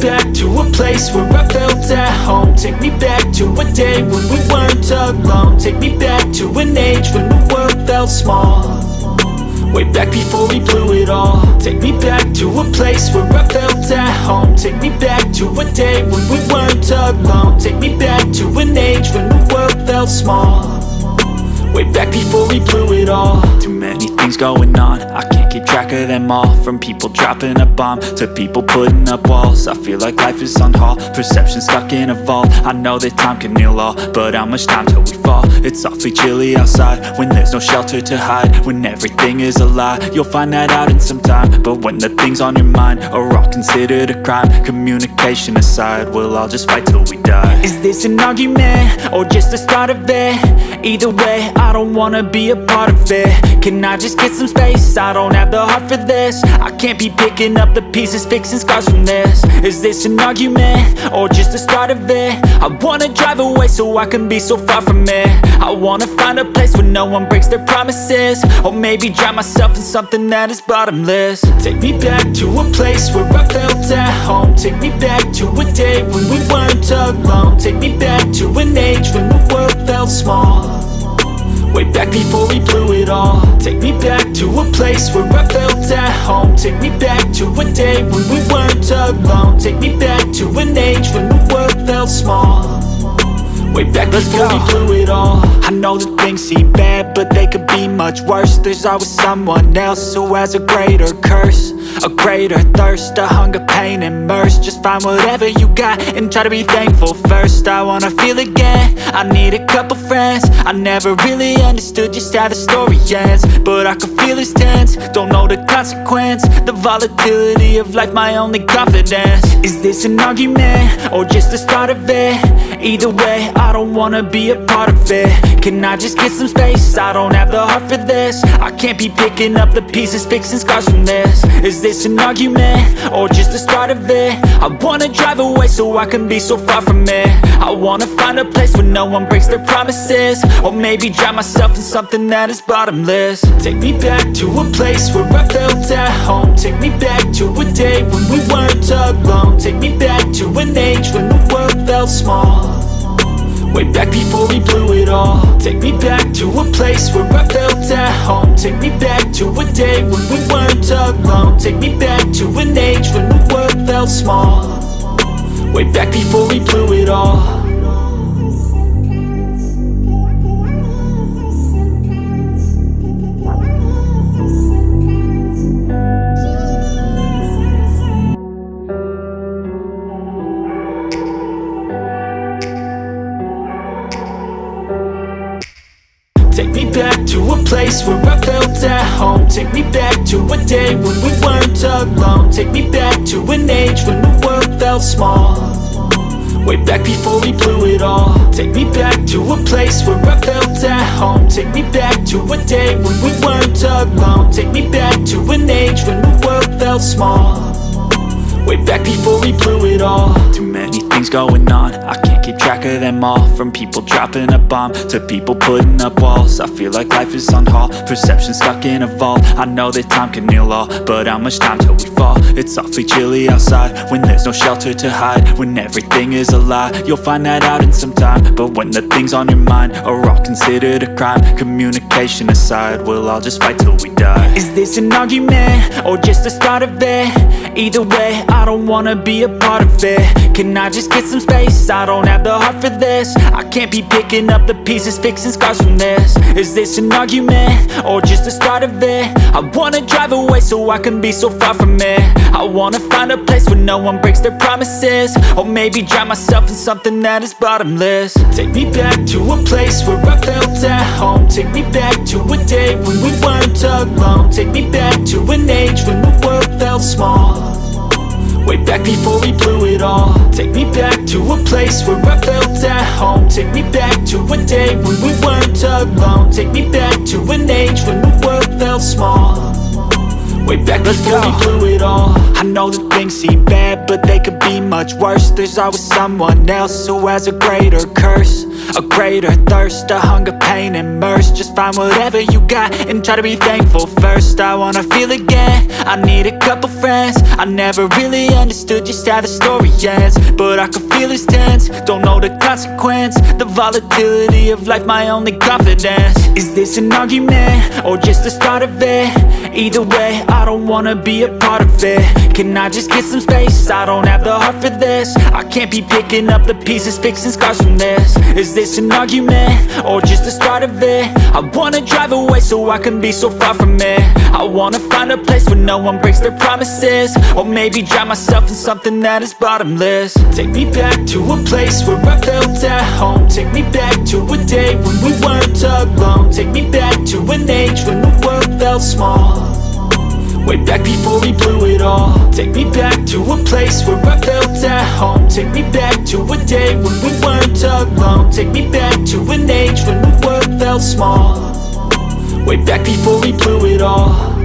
back to a place where I felt at home. Take me back to a day when we weren't alone. Take me back to an age when the world felt small, way back before we blew it all. Take me back to a place where I felt at home. Take me back to a day when we weren't alone. Take me back to an age when the world felt small, way back before we blew it all. Too many things going on, I can't keep track of them all. From people dropping a bomb to people putting up walls. I feel like life is on hold, perception stuck in a vault. I know that time can heal all, but how much time till we fall? It's awfully chilly outside when there's no shelter to hide. When everything is a lie, you'll find that out in some time. But when the things on your mind are all considered a crime, communication aside, we'll all just fight till we die. Is this an argument or just the start of it? Either way, I don't wanna be a part of it. Can I just get some space? I don't have the heart for this. I can't be picking up the pieces, fixing scars from this. Is this an argument or just the start of it? I wanna drive away so I can be so far from it. I wanna find a place where no one breaks their promises, or maybe drown myself in something that is bottomless. Take me back to a place where I felt at home. Take me back to a day when we weren't alone. Take me back to an age when the world felt small, way back before we blew it all. Take me back to a place where I felt at home. Take me back to a day when we weren't alone. Take me back to an age when the world felt small, way back before we blew it all. I know that things seem bad, but they could be much worse. There's always someone else who has a greater curse, a greater thirst, a hunger, pain, and mercy. Just find whatever you got and try to be thankful first. I wanna feel again, I need a couple friends. I never really understood just how the story ends, but I can feel it's tense, don't know the consequence. The volatility of life, my only confidence. Is this an argument or just the start of it? Either way, I don't wanna be a part of it. Can I just get some space? I don't have the heart for this. I can't be picking up the pieces, fixing scars from this. Is this an argument or just the start of it? I wanna drive away so I can be so far from it. I wanna find a place where no one breaks their promises, or maybe drown myself in something that is bottomless. Take me back to a place where I felt at home. Take me back to a day when we weren't alone. Take me back to an age when the world felt small, way back before we blew it all. Take me back to a place where I felt at home. Take me back to a day when we weren't alone. Take me back to an age when the world felt small, way back before we blew it all. Take me back to a place where I felt at home. Take me back to a day when we weren't alone. Take me back to an age when the world felt small, way back before we blew it all. Take me back to a place where I felt at home. Take me back to a day when we weren't alone. Take me back to an age when the world felt small, way back before we blew it all. Too many things going on, I can't keep track of them all. From people dropping a bomb to people putting up walls. I feel like life is on hold, perception stuck in a vault. I know that time can heal all, but how much time till we fall? It's awfully chilly outside when there's no shelter to hide. When everything is a lie, you'll find that out in some time. But when the things on your mind are all considered a crime, communication aside, we'll all just fight till we die. Is this an argument or just the start of it? Either way, I don't wanna be a part of it. Can I just get some space? I don't have the heart for this. I can't be picking up the pieces, fixing scars from this. Is this an argument or just the start of it? I wanna drive away so I can be so far from it. I wanna find a place where no one breaks their promises, or maybe drown myself in something that is bottomless. Take me back to a place where I felt at home. Take me back to a day when we weren't alone. Take me back to an age when the world felt small, way back before we blew it all. Take me back to a place where I felt at home. Take me back to a day when we weren't alone. Take me back to an age when the world felt small, way back before we blew it all. I know that things seem bad, but they could be much worse. There's always someone else who has a greater curse, a greater thirst, a hunger, pain, and mercy. Just find whatever you got and try to be thankful first. I wanna feel again, I need a couple friends. I never really understood just how the story ends, but I can feel it's tense, don't know the consequence. The volatility of life, my only confidence. Is this an argument, or just the start of it? Either way, I don't wanna be a part of it. Can I just get some space? I don't have the heart for this. I can't be picking up the pieces, fixing scars from this. Is this an argument, or just the start of it? I wanna drive away so I can be so far from it. I wanna find a place where no one breaks their promises, or maybe drown myself in something that is bottomless. Take me back to a place where I felt at home. Take me back to a day when we weren't alone. Take me back to an age when the world felt small, way back before we blew it all. Take me back to a place where I felt at home. Take me back to a day when we weren't alone. Take me back to an age when the world felt small, way back before we blew it all.